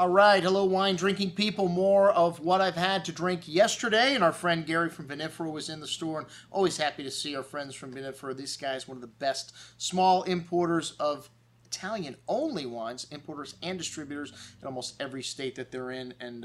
All right, hello wine drinking people. More of what I've had to drink yesterday, and our friend Gary from Vinifera was in the store, and always happy to see our friends from Vinifera. This guy's one of the best small importers of Italian-only wines, importers and distributors in almost every state that they're in, and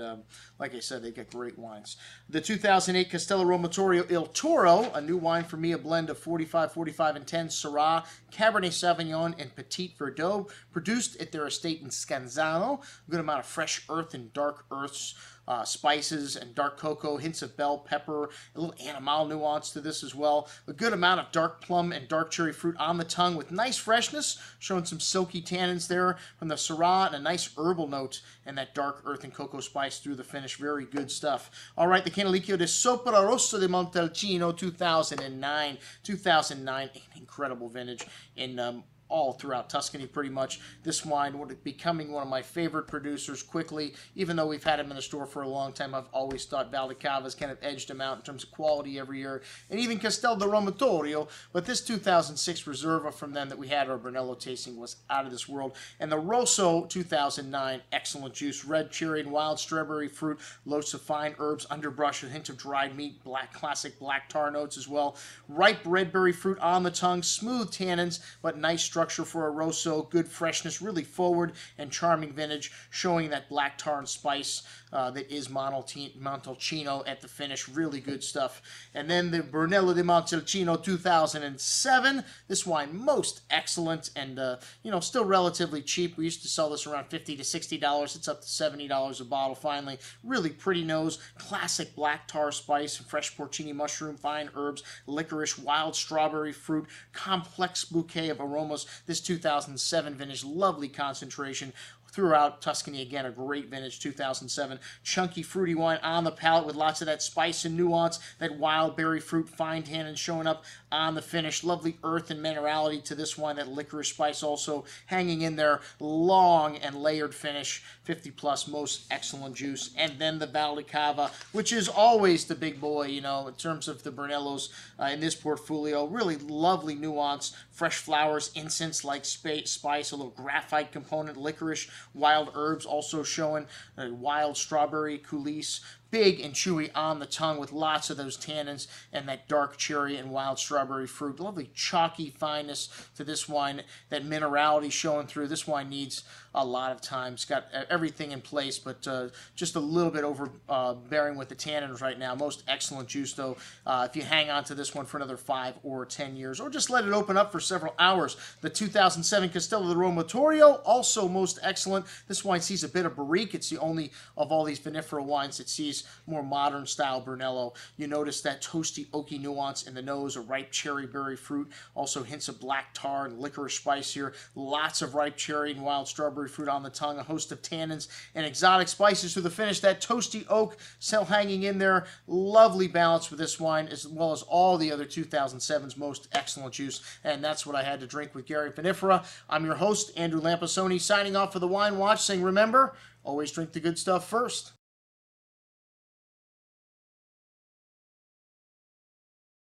like I said, they've got great wines. The 2008 Castello Romitorio Il Toro, a new wine for me, a blend of 45, 45, and 10 Syrah, Cabernet Sauvignon, and Petit Verdot, produced at their estate in Scanzano. A good amount of fresh earth and dark earths, spices and dark cocoa, hints of bell pepper, a little animal nuance to this as well. A good amount of dark plum and dark cherry fruit on the tongue with nice freshness, showing some silky tannins there from the Syrah and a nice herbal note and that dark earth and cocoa spice through the finish. Very good stuff. All right, the Canalicchio Di Sopra Rosso di Montalcino 2009. 2009, an incredible vintage in all throughout Tuscany pretty much. This wine becoming one of my favorite producers quickly. Even though we've had him in the store for a long time, I've always thought Valdicava's kind of edged him out in terms of quality every year, and even Castello Romitorio. But this 2006 Reserva from them that we had our Brunello tasting was out of this world. And the Rosso 2009, excellent juice, red cherry and wild strawberry fruit, loads of fine herbs, underbrush, a hint of dried meat, classic black tar notes as well. Ripe red berry fruit on the tongue, smooth tannins, but nice structure for a Rosso, good freshness, really forward and charming vintage, showing that black tar and spice that is Montalcino at the finish. Really good stuff. And then the Brunello di Montalcino 2007. This wine, most excellent and, still relatively cheap. We used to sell this around $50 to $60. It's up to $70 a bottle finally. Really pretty nose, classic black tar spice, fresh porcini mushroom, fine herbs, licorice, wild strawberry fruit, complex bouquet of aromas. This 2007 vintage, lovely concentration throughout Tuscany. Again, a great vintage 2007. Chunky, fruity wine on the palate with lots of that spice and nuance, that wild berry fruit, fine tannin showing up on the finish. Lovely earth and minerality to this wine, that licorice spice also hanging in there. Long and layered finish, 50 plus, most excellent juice. And then the Valdicava, which is always the big boy, in terms of the Brunellos in this portfolio. Really lovely nuance, fresh flowers, incense-like spice, a little graphite component, licorice, wild herbs also showing, wild strawberry coulis, big and chewy on the tongue with lots of those tannins and that dark cherry and wild strawberry fruit. Lovely chalky fineness to this wine, that minerality showing through. This wine needs a lot of time. It's got everything in place, but just a little bit overbearing with the tannins right now. Most excellent juice, though, if you hang on to this one for another 5 or 10 years, or just let it open up for several hours. The 2007 Castello Romitorio, also most excellent. This wine sees a bit of barrique. It's the only of all these Vinifera wines that sees more modern style Brunello. You notice that toasty, oaky nuance in the nose, a ripe cherry berry fruit, also hints of black tar and licorice spice here. Lots of ripe cherry and wild strawberry fruit on the tongue, a host of tannins and exotic spices to the finish. That toasty oak still hanging in there. Lovely balance with this wine, as well as all the other 2007's most excellent juice. And that's what I had to drink with Gary Vinifera. I'm your host, Andrew Lampasoni, signing off for the Wine Watch, saying remember, always drink the good stuff first.